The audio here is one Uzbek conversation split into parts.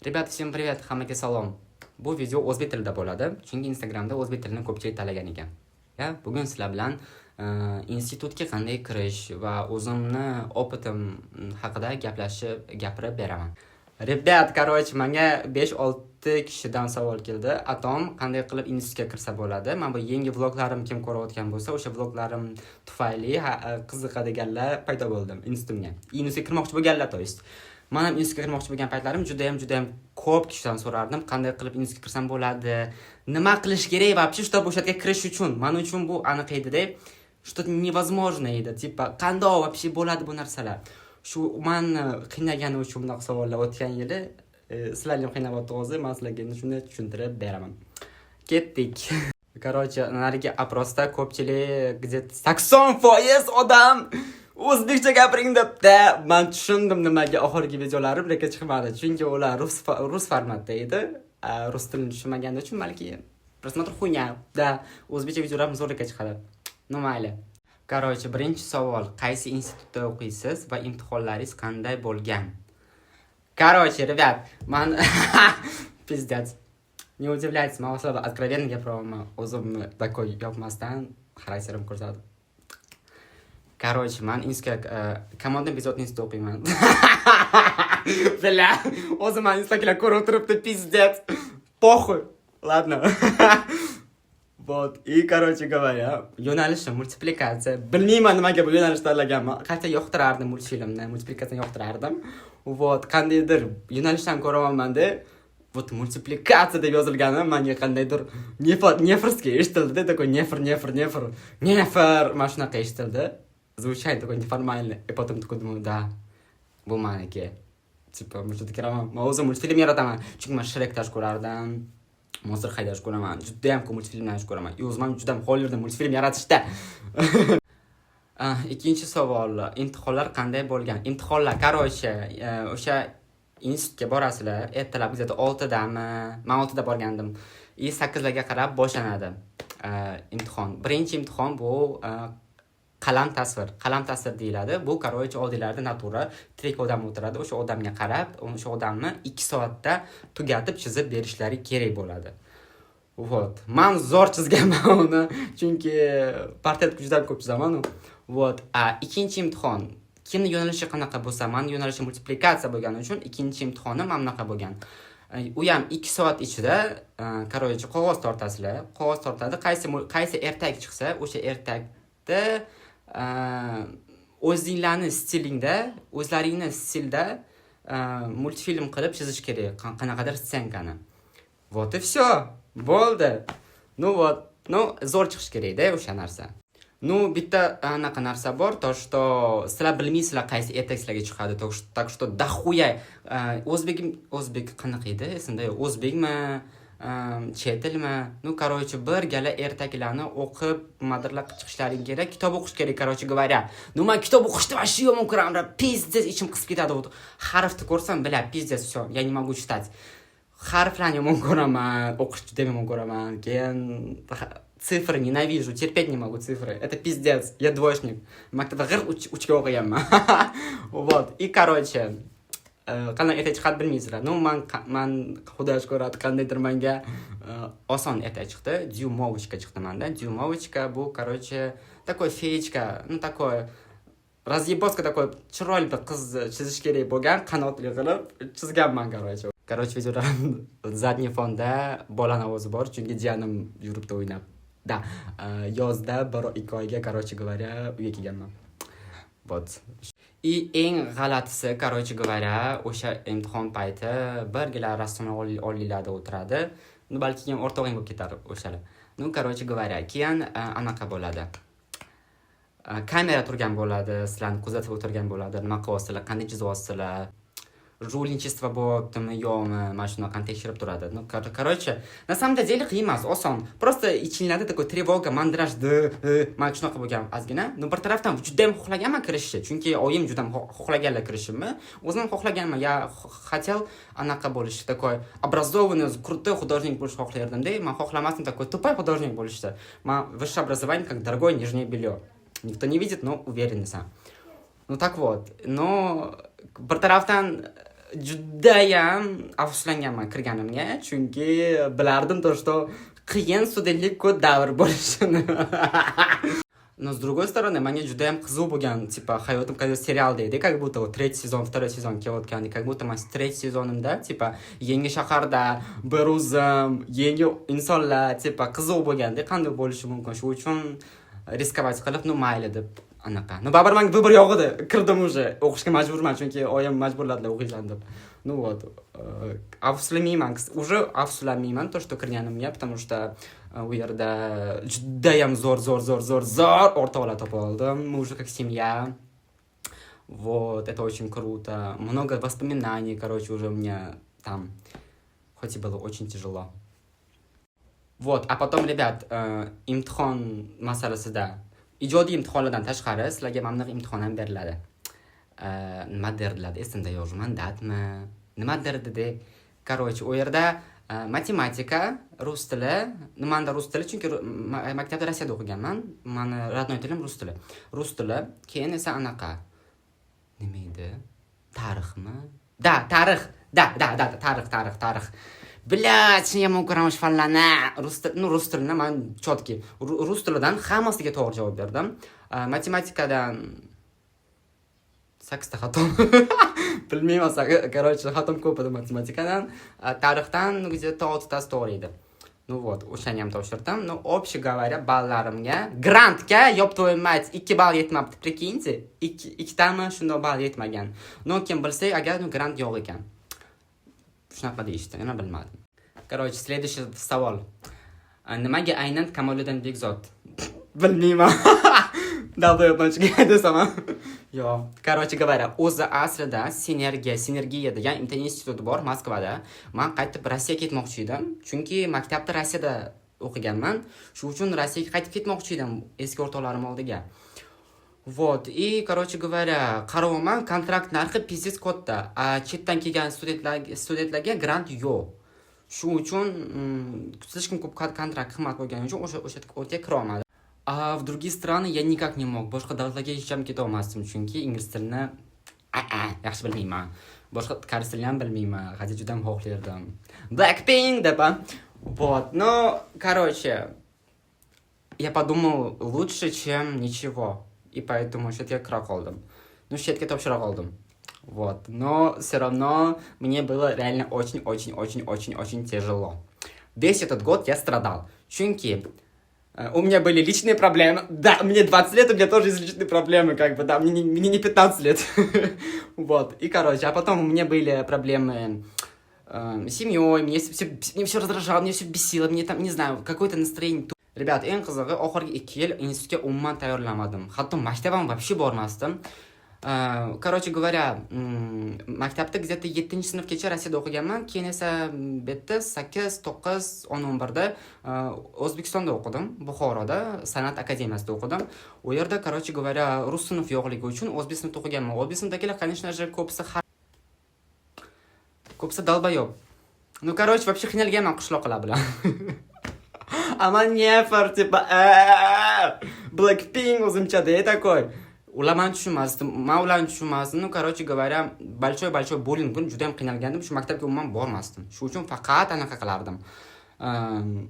Rебята, всем привет, hammaga salom. Bu video o'zbek tilida bo'ladi, chunki Instagramda o'zbek tilini ko'pchilik talagan ekan. Bugun sizlar bilan institutga qanday kirish va o'zimni opitim haqida gapirib beraman. Rебят, короче, menga 5-6 kishidan savol keldi. Atom qanday qilib institutga kirsa bo'ladi? Men bu yangi vloglarim kim ko'rayotgan bo'lsa, o'sha vloglarim tufayli qiziqadiganlar paydo bo'ldim institutga. Institutga kirmoqchi bo'lganlar, to есть. Men ham institutga kirmoqchi bo'lgan paytlarim juda ham ko'p kishidan so'rardim, qanday qilib institutga kirsam bo'ladi, nima qilish kerak вообще, чтобы o'sha yerga kirish uchun. Men uchun bu aniq edi-da, что-то невозможно edi, типа, qanday вообще bo'ladi bu narsalar. Shu men qiynagani uchun bunaqa savollar o'tgan yili, sizlarni ham qiynayapti o'zi, men sizlarga shuni tushuntirib beraman. Ketdik. Короче, narigi aprosda ko'pchilik где-то 80% odam o'zbekcha gapiring debdi. Men tushundim nimaga oxirgi videolarim lekin chiqmadi. Chunki ular rus formatda edi. Rus tilini tushunmaganim uchun balki просмотр хуйня. Da, o'zbekcha videolarim zo'rlikka chiqadi. No mayli. Короче, birinchi savol, qaysi institutda o'qiysiz va imtihonlaringiz qanday bo'lgan? Короче, ребят, men пиздец. Не удивляйтесь, men особо откровенно gapiraman. O'zimni такой yopmasdan xarakterim ko'rsatib. Короче, men institutga komandный эпизодный institutda o'qiyman. Bля, o'zim men institutga ko'rib turibdi, пиздец. Похуй. Ладно. Вот, и, короче говоря, yo'nalishim multiplikatsiya. Bilmayman nimaga bu yo'nalishni tanlaganman. Qancha yoqtirardim multfilmni, multiplikatsiyani yoqtirardim. Вот, qandaydir yo'nalishdan ko'raman-da, вот multiplikatsiya deb yozilgani menga qandaydir nefrskiy eshitildi, такой нефр, mana shunaqa eshitildi. Звучит такой неформально. И потом такой думаю, да, bu meniki. Типа, men juda kiraman. Men o'zim multfilm yarataman. Chunki men Shrek tash ko'rardim. Monster haydash ko'raman. Juda ham ko'p multfilmlarni ko'raman. O'zim juda ham qo'l yurdim multfilm yaratishda. Ikkinchi savol, imtihonlar qanday bo'lgan? Imtihonlar, короче, o'sha institutga borasizlar, ertalab где-то 6dami? Men 6da borgandim. 8larga qarab boshlanadi imtihon. Birinchi imtihon bu qalam tasvir deyiladi. Bu короче oldinglarda natura tirik odam o'tiradi. O'sha odamga qarab, o'sha odamni 2 soatda tugatib chizib berishlari kerak bo'ladi. Вот. Men zo'r chizganman uni, chunki portret juda ko'p chizaman. Вот. Ikkinchi imtihon. Kimni yo'nalishi qanaqa bo'lsa, men yo'nalishim multiplikatsiya bo'lgani uchun ikkinchi imtihonim ham bunaqa bo'lgan. U ham 2 soat ichida, короче, qog'oz tortasizlar. Qog'oz tortadi. Qaysi ertak chiqsa, o'sha ertakda o'zlaringni stilda multfilm qilib chizish kerak, qanaqadir ssenkani. Вот и всё. Bo'ldi. Вот, zo'r chiqish kerak-da o'sha narsa. Bitta anaqa narsa bor, to что sizlar bilmaysizlar qaysi ertak sizlarga chiqadi. Так что daxuya o'zbek qanaqa edi? Esimda yo'q. O'zbekmi? Chet tilmi? Короче, bir gala ertaklarni o'qib, madralab chiqishlaring kerak, kitob o'qish kerak, короче говоря. Men kitob o'qishni вообще yomon ko'raman, пиздец, ichim qisib ketadi. Harfni ko'rsam, bля, пиздец, всё, я не могу читать. Harflarni yomon ko'raman, o'qish juda yomon ko'raman. Keyin цифры ненавижу, терпеть не могу цифры. Это пиздец, я двоечник. Maktabda g'ir uchga o'qiganman. Вот, и, короче, qanday ertak chiqadi bilmaysizlar. Men xudoga shukr, qandaydir menga oson ertak chiqdi. Dyumovichka chiqdi menda. Dyumovichka bu, короче, такой феечка, такой разъебоска, такой chiroyli qiz chizish kerak bo'lgan, qanotli qilib chizganman, короче. Короче, videoda задний fonda bolani ovozi bor, chunki jiyanim yuribdi o'ynab. Da, yozda 1-2 oyga, короче говоря, uyga kelganman. Вот. И eng g'alatisi, короче говоря, o'sha imtihon payti birgalar rasmni oliylarda o'tiradi. Balki ham o'rtog'ing bo'lib ketar o'shalar. Короче говоря, keyin anaqa bo'ladi. Kamera turgan bo'ladi, sizlarni kuzatib o'tirgan bo'ladi. Nima qilyapsizlar, qanday chizyapsizlar? Жульничество bo'ptimi yo'qmi, mana shunaqani tekshirib turadi. Короче, на самом деле qiyin emas, oson. Просто ichinglarda такой тревога, mandraj, mana shunaqa bo'lgan ozgina. Bir tarafdan juda ham xohlaganman kirishni, chunki oyim juda ham xohlaganlar kirishimni. O'zim xohlaganman, я хотел anaqa bo'lish, такой образованный, крутой художник bo'lish xohlardim-da. Men xohlamasdim такой тупой художник bo'lishni. Men высшее образование как дорогое нижнее белье. Никто не видит, но уверен сам. Так вот, bir tarafdan judayam afsuslanganman kirganimga, chunki bilardim то, что qiyin studentlik kod davr bo'lishini. Но с другой стороны, menga judayam qiziq bo'lgan, типа, hayotim как serial deydi, как будто вот 3-сезон, 2-сезон kelayotgandi, как будто men 3-сезонimda, типа, yangi shaharda, bir o'zim, yangi insonlar, типа, qiziq bo'lganda, qanday bo'lishi mumkin? Shu uchun riskovat qilib, no mayli deb anaqa. No baribir menga vыбор yo'q edi. Kirdim уже, o'qishga majburman, chunki oyim majburladilar o'qiysan deb. Ну вот, afsuslanmayman, уже afsuslanmayman то, что kirganimga, потому что u yerda judayam zo'r o'rtoqlar topib oldim. Мы уже как семья. Вот, это очень круто. Много воспоминаний, короче, уже у меня там. Хоть и было очень тяжело. Вот, а потом, rебят, imtihon masalasida ijodiy imtihonlardan tashqari sizlarga mamnun imtihon ham beriladi. Nima derdilar? Esimda yo'q, mandatmi? Nima derdi? Короче, u yerda matematika, rus tili, nimanda rus tili, chunki maktabda Rossiyada o'qiganman. Meni родной tilim rus tili. Rus tili, keyin esa anaqa. Nima edi? Tarixmi? Tarix. Tarix. Блядь, shunga ham o'qiramosh fanlarni. Rus tilini men chotki. Rus tilidan hammasiga to'g'ri javob berdim. Matematikadan 8 ta xatom. Bilmayman, короче, xatom ko'p edi matematikadan. Tarixdan где-то 6 tasi to'g'ri edi. Ну вот, o'shani ham topshirdim. Ну, общий говоря, ballarimga grantga, yo'q твою mать, 2 ball yetmabdi. Прикиньте, 2 tami shunday ball yetmagan. No, kim bilsa, agar grant yo'q ekan. Shunaqa deyishdi, yana bilmadim. Короче, следующий savol. Nimaga aynan Kamoliddin Bekzod? Bilmayman. Davda yo'qmanchiga desam. Yo'q. Короче говоря, o'zi aslida Sinergiya degan imtihon instituti bor Moskvada. Men qaytib Rossiyaga ketmoqchi edim, chunki maktabda Rossiyada o'qiganman. Shu uchun Rossiyaga qaytib ketmoqchi edim eski o'rtoqlarim oldiga. Вот, и, короче говоря, qarovman, kontrakt narxi pizdes katta. Chetdan kelgan studentlarga grant yo'q. Shu uchun слишком ko'p kontrakt qimmat bo'lgani uchun o'sha o'tga kira olmadim. А в другие страны я никак не мог. Boshqa davlatlarga hech ham keta olmasdim, chunki ingliz tilini yaxshi bilmayman. Boshqa koreys tilini ham bilmayman. Hozir juda ham xohlardim. Blackpink deb. Вот, но, короче, я подумал, лучше, чем ничего. И поэтому chetga kira qoldim. Ну, chetga topshira qoldim. Вот, но все равно мне было реально очень тяжело. Весь этот год я страдал. Чунки, у меня были личные проблемы. Да, мне 20 лет, у меня тоже есть личные проблемы, как бы, да, мне не 15 лет. Вот, и, короче, а потом у меня были проблемы с семьей, мне все раздражало, мне все бесило, мне там, не знаю, какое-то настроение. Ребят, eng qizig'i, oxirgi 2 yil institutga umuman tayyorlanmadim. Hatto maktabga ham вообще bormasdim. Короче говоря, maktabda где-то 7-sinfgacha Rossiyada o'qiganman. Keyin esa bitta 8, 9, 10, 11da O'zbekistonda o'qidim, Buxoroda san'at akademiyasida o'qidim. U yerda, короче говоря, rus sinf yo'qligi uchun o'zbek sinfda o'qiganman. O'zbek sinfdagilar, конечно же, ko'psa dalbayob. Ну, короче, вообще qiynalganman qishloqlar bilan. Ama nefer, типа, Blackpink o'zimchada такой. Ularni tushunmasdim. Men ularni tushunmasdim. Ну, короче говоря, большой буллинг bilan juda ham qiynalgandim. Shu maktabga umuman bormasdim. Shu uchun faqat anaqa qilardim.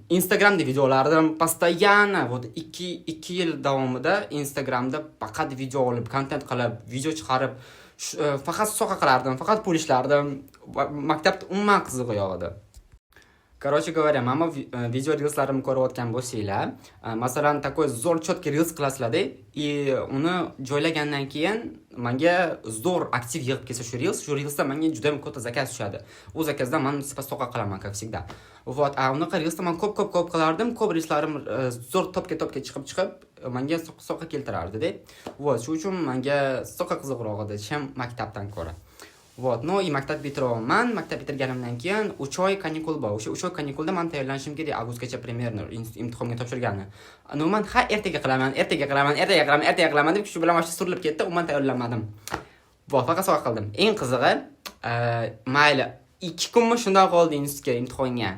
Instagramda videolardim постоянно, вот 2 yil davomida Instagramda faqat video olib, kontent qilib, video chiqarib, faqat so'qa qilardim, faqat pul ishlardim. Maktabda umuman qizig'i yo'q edi. Короче говоря, mama video reelslarimni ko'rayotgan bo'lsanglar, masalan, такой zo'r cho'tki reels qilasizlar-da, и uni joylagandan keyin menga zo'r aktiv yig'ib kelsa shu reelsda menga juda ham katta zakaz tushadi. U zakazdan men so'qa qilaman, как всегда. Вот, a unaqa reelsda men ko'p qilardim, ko'p reelslarim zo'r topga chiqib menga so'qa keltirardi-da. Вот, shu uchun menga so'qa qiziqroq edi, chem maktabdan ko'ra. Вот, no, и maktab bitiraman. Maktab bitirganimdan keyin 3 oy kanikul bor. O'sha 3 oy kanikulda men tayyorlanishim kerak, avgustgacha примерно imtihonga topshirganman. No, men ertaga qilaman deb shu bilan mana surilib ketdi, men tayyorlanmadim. Вот, faqat sovg'a qildim. Eng qizig'i, mayli 2 kunmi shunday qoldi institutga imtihonga.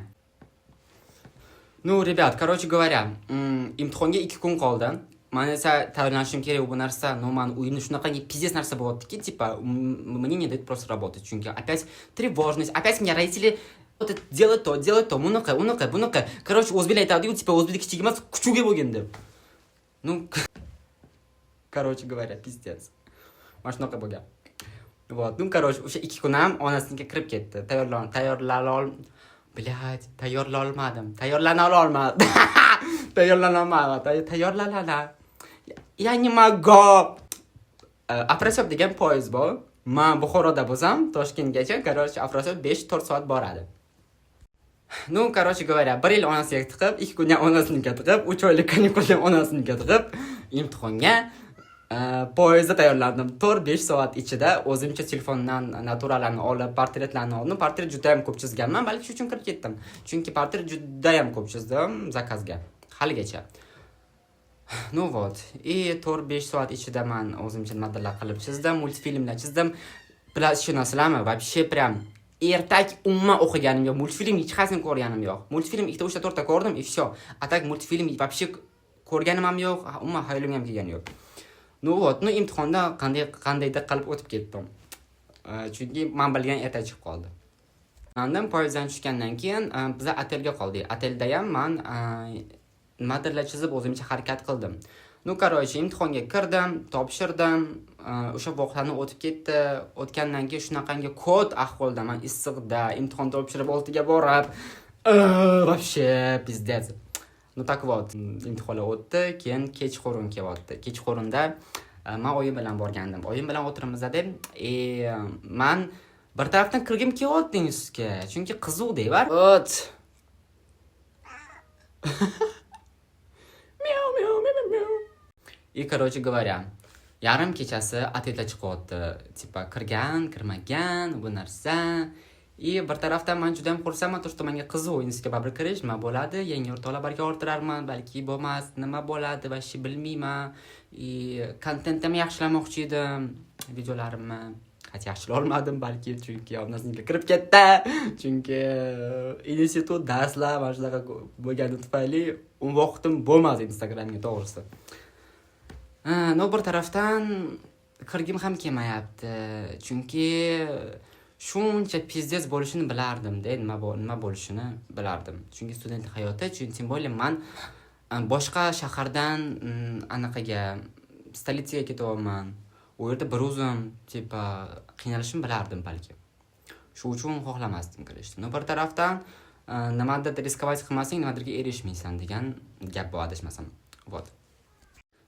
Ну, ребят, короче говоря, imtihonga 2 kun qoldi. man esa tayyorlanishim kerak bu narsa, но man uyimda shunaqangi pиздец narsa bo'lyaptiki, типа мне не дают просто работать, chunki опять тревожность, опять меня родители вот делай то, bunaqa. Короче, o'zbeklar aytadi-ku, типа o'zbek kichik emas, kuchukga bo'lgin deb. Ну, короче говоря, пиздец. Mana shunaqa bo'lgan. Вот, ну, короче, o'sha 2 kun ham onasinikiga kirib ketdi. Tayyorlana. Я не могу. Afrosiyab degan poyezd bor. Men Buxoroda bo'lsam, Toshkentgacha, короче, Afrosiyab 5-4 soat boradi. Ну, короче говоря, 1 yil onasiga tiqib, 2 kun ham onasinikiga tiqib, 3 oylik kanikulla ham onasinikiga tiqib, imtihonga poyezdda tayyorlandim. 4-5 soat ichida o'zimcha telefondan naturalarni olib, portretlarni oldim. Portret juda ham ko'p chizganman, balki shu uchun kirib ketdim. Chunki portret juda ham ko'p chizdim zakazga. Haligacha. Ну вот. И 4-5 soat ichida men o'zimcha modellar qilib chizdim, multfilmlar chizdim. Plus shu narsalarni вообще прям ertak umuman o'qiganim yo'q. Multfilm hech qaysini ko'rganim yo'q. Multfilm 2-3 ta ko'rdim, и всё. А так multfilm вообще ko'rganim ham yo'q, umuman hayolimga ham kelgani yo'q. Ну вот, ну imtihonda qandaydir qilib o'tib ketdim. Chunki men bilgan erta chiqib qoldi. Mendan poyezddan tushgandan keyin biz otelga qoldik. Otelda ham men nimadirlar chizib o'zimcha harakat qildim. Ну, короче, imtihonga kirdim, topshirdim, o'sha vaqtlarni o'tib ketdi. O'tgandan keyin shunaqangi kod ahvolda, men issiqda imtihon topshirib 6 ga borib, вообще пиздец. Ну так вот, imtihonlar o'tdi, keyin kechqurun kelyapti. Kechqurunda men oyim bilan borgandim. Oyim bilan o'tirimiz deb, men bir tarafdan kirgim kelyapti institutga, chunki qiziq deyvar. Ot. И, короче говоря, yarim kechasi otelda chiqyapti. Типа kirmagan, bu narsa. И bir tarafdan men juda ham xursandman, to, что menga qiziq institutga baribir kirish, nima bo'ladi, yangi o'rtoqlar barga orttirarman, balki bo'lmas, nima bo'ladi, vashi bilmayman. И kontentimni yaxshilamoqchi edim, videolarimni. Qancha yaxshilay olmadim, balki chunki onasiga kirib ketdi. Chunki institut darslar mana shunaqa bo'lgani tufayli u vaqtim bo'lmadi Instagramga, to'g'risi. No, bir tarafdan kirgim ham kelmayapti. Chunki shuncha pizdes bo'lishini bilardim-da, nima bo'lishini bilardim. Chunki student hayoti, chunki tim более men boshqa shahardan anaqaga stolitsaga ketyapman. U yerda bir o'zim tipa qiynalishim bilardim balki. Shu uchun xohlamasdim kirishni. No, bir tarafdan nimadir riskovat qilmasang, nimadirga erishmaysan degan gap bor adashmasam. Вот.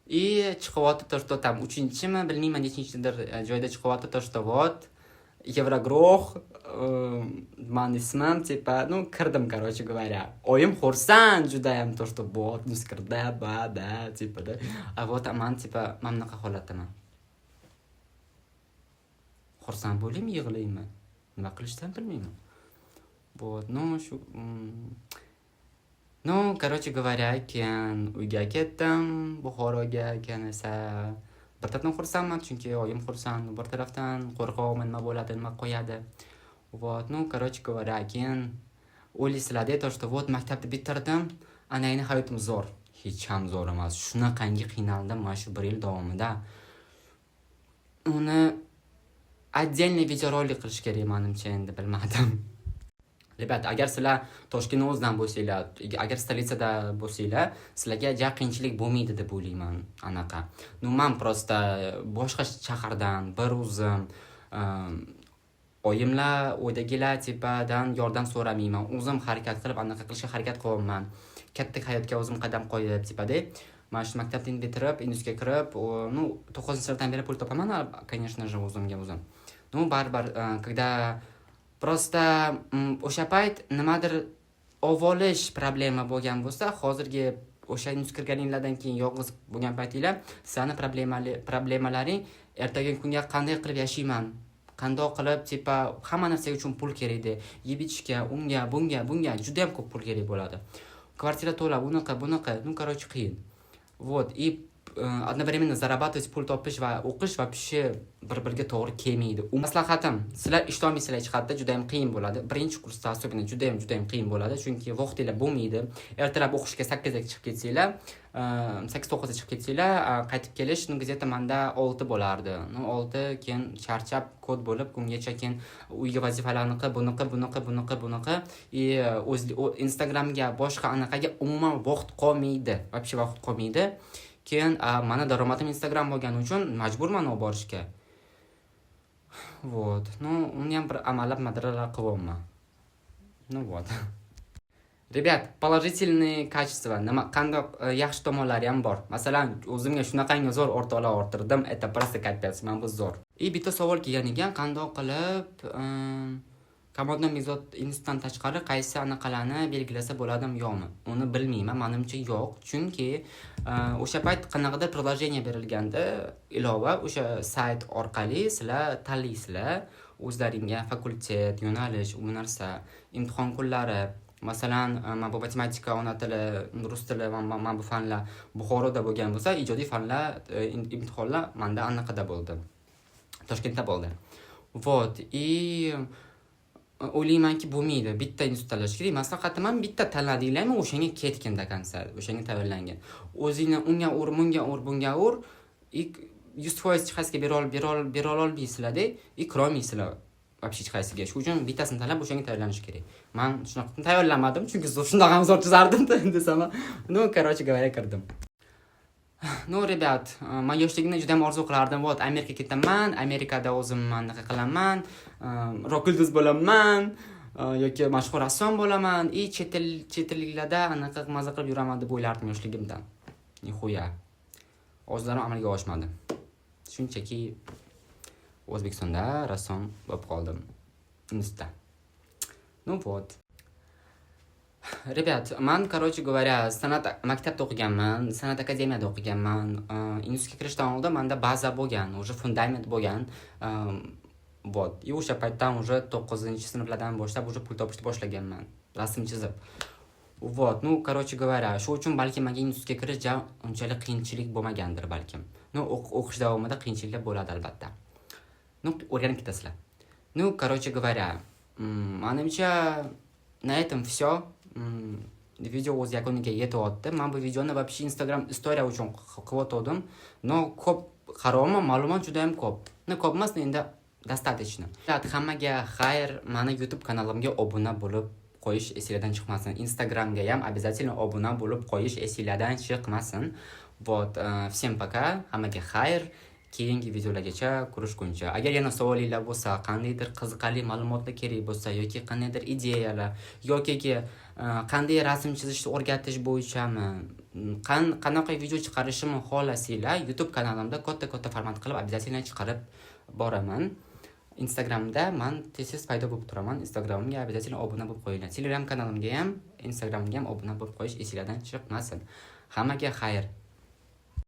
И chiqyapti то, что там 3-chimi, bilmayman, nechinchidir joyda chiqyapti то, что вот Еврогрох, men ismim, tipa, ну, kirdim, короче говоря. Oyim xursand judayam to, что вот, kirdi, da, tipa da. A вот men tipa, men bunaqa holatdaman. Xursand bo'laymi, yig'laymi? Nima qilishdan bilmayman. Вот, ну, shu Ну, короче говоря, keyin uyga ketdim, Buxoroga, keyin esa bir tarafdan xursandman, chunki oyim xursand, bir tarafdan qo'rqoqman, nima bo'ladi, nima qo'yadi. Вот, ну, короче говоря, keyin o'ylaysizlar-da, to, что вот maktabni bitirdim, ana endi hayotim zo'r. Hech ham zo'r emas. Shunaqangi qiynaldim mana shu 1 yil davomida. Uni отдельный videorolik qilish kerak menimcha, endi bilmadim. Rебят, agar sizlar Toshkentning o'zidan bo'lsanglar, agar stolitsada bo'lsanglar, sizlarga ja qiyinchilik bo'lmaydi deb o'ylayman, anaqa. Ну, men просто boshqa shahardan bir o'zim oyimlar, uydagilar tipadan yordam so'ramayman. O'zim harakat qilib, anaqa qilishga harakat qilaman. Katta hayotga o'zim qadam qo'yib tipada. Men shu maktabni bitirib, institutga kirib, ну, 9-sinfdan beri pul topaman, конечно же, o'zimga o'zim. Ну, baribir, когда Просто o'sha payt nimadir ovolish problema bo'lgan bo'lsa, hozirgi o'sha institutga kirganinglardan keyin yolg'iz bo'lgan paytinglar, sizlarning problemalaring ertaga kunga qanday qilib yashayman, qanday qilib tipa hamma narsa uchun pul kerak edi. Yeb ichishga, unga, bunga juda ham ko'p pul kerak bo'ladi. Kvartira to'lab, bunaqa, ну, короче, qiyin. Вот, и одновременно зарабатывать pul topish va o'qish вообще bir-biriga to'g'ri kelmaydi. Maslahatim, sizlar ishlolmaysizlar hech qayerda, juda ham qiyin bo'ladi. Birinchi kursda особенно juda ham qiyin bo'ladi, chunki vaqtinglar bo'lmaydi. Ertalab o'qishga 8 ga chiqib ketsanglar, 8-9 ga chiqib ketsanglar, qaytib kelish где-то manda 6 bo'lardi. 6 keyin charchab kod bo'lib, kungacha keyin uyga vazifalarni qilib, bunaqa o'z Instagramga, boshqa anaqaga umuman vaqt qolmaydi. Вообще vaqt qolmaydi. Keyin mana daromadim Instagram bo'lgani uchun majburman olib borishga. Вот. Uni ham bir amallab madaralar qilyapman. Вот. Rебят, положительные качества, qanday yaxshi tomonlari ham bor. Masalan, o'zimga shunaqangi zo'r o'rtoqlar orttirdim, это просто капец, men bu zo'r. Bitta savol kelgan ekan, qanday qilib Kamoddan bezod institutdan tashqari qaysi anaqalarni belgilasa bo'ladimi yo'qmi? Uni bilmayman, menimcha yo'q. Chunki o'sha payt qanaqadir приложение berilganda, ilova o'sha sayt orqali sizlar tanlaysizlar o'zlaringga fakultet, yo'nalish, u narsa, imtihon kunlari. Masalan, men bu matematika, ona tili, rus tili va men bu fanlar Buxoroda bo'lgan bo'lsa, ijodiy fanlar imtihonlar menda anaqada bo'ldi. Toshkentda bo'ldi. Вот, и o'ylaymanki bo'lmaydi. Bitta institut tanlash kerak. Maslahatim ham bitta tanladinglarmi, o'shanga ketgin degansiz, o'shanga tayyorlangan. O'zingni unga ur, bunga ur, 100% chiqasiga bera olmaysizlar-da, kirolmaysizlar вообще hech qaysiga. Shu uchun bittasini tanlab o'shanga tayyorlanish kerak. Men shunaqa tayyorlamadim, chunki shundoq ham zo'r chizardim desam, короче говоря, kirdim. Rебят, men yoshligimda juda ham orzu qilardim. Вот, Amerikaga ketaman, Amerikada o'zim anaqa qilaman, rock yulduz bo'laman, yoki mashhur rassom bo'laman, chet elliklarda anaqa maza qilib yuraman deb o'ylardim yoshligimda. Nihoya. O'zlarim amalga oshmadi. Shunchaki O'zbekistonda rassom bo'lib qoldim. Institutda. Вот. Rебят, men, короче говоря, san'at maktabda o'qiganman, san'at akademiyada o'qiganman. Institutga kirishdan oldin menda baza bo'lgan, уже fundament bo'lgan. Вот. И o'sha paytdan уже 9-sinflardan boshlab уже pul topishni boshlaganman, rasm chizib. Вот, короче говоря, shu uchun balki menga institutga kirish unchalik qiyinchilik bo'lmagandir balkim. O'qish davomida qiyinchiliklar bo'ladi albatta. O'rganib ketasizlar. Короче говоря, menimcha на этом все. Video o'z yakuniga yetyapti. Men bu videoni вообще Instagram story uchun qilyotgandim. Ko'p qarorman, ma'lumot juda ham ko'p. Ko'p emas, endi достаточно. Hammaga xayr, meni YouTube kanalimga obuna bo'lib qo'yish esingizdan chiqmasin. Instagramga ham обязательно obuna bo'lib qo'yish esingizdan chiqmasin. Вот, всем пока, hammaga xayr. Keyingi videolargacha ko'rishguncha. Agar yana savolinglar bo'lsa, qandaydir qiziqarli ma'lumotlar kerak bo'lsa yoki qandaydir ideyalar yoki qanday rasm chizishni o'rgatish bo'yichami, qanaqa video chiqarishimni xohlasanglar, YouTube kanalimda katta format qilib обязательно chiqarib boraman. Instagramda men tez paydo bo'lib turaman. Instagramimga обязательно obuna bo'lib qo'yinglar. Telegram kanalimga ham, Instagramga ham obuna bo'lib qo'yish esingizdan chiqmasin. Hammaga xayr.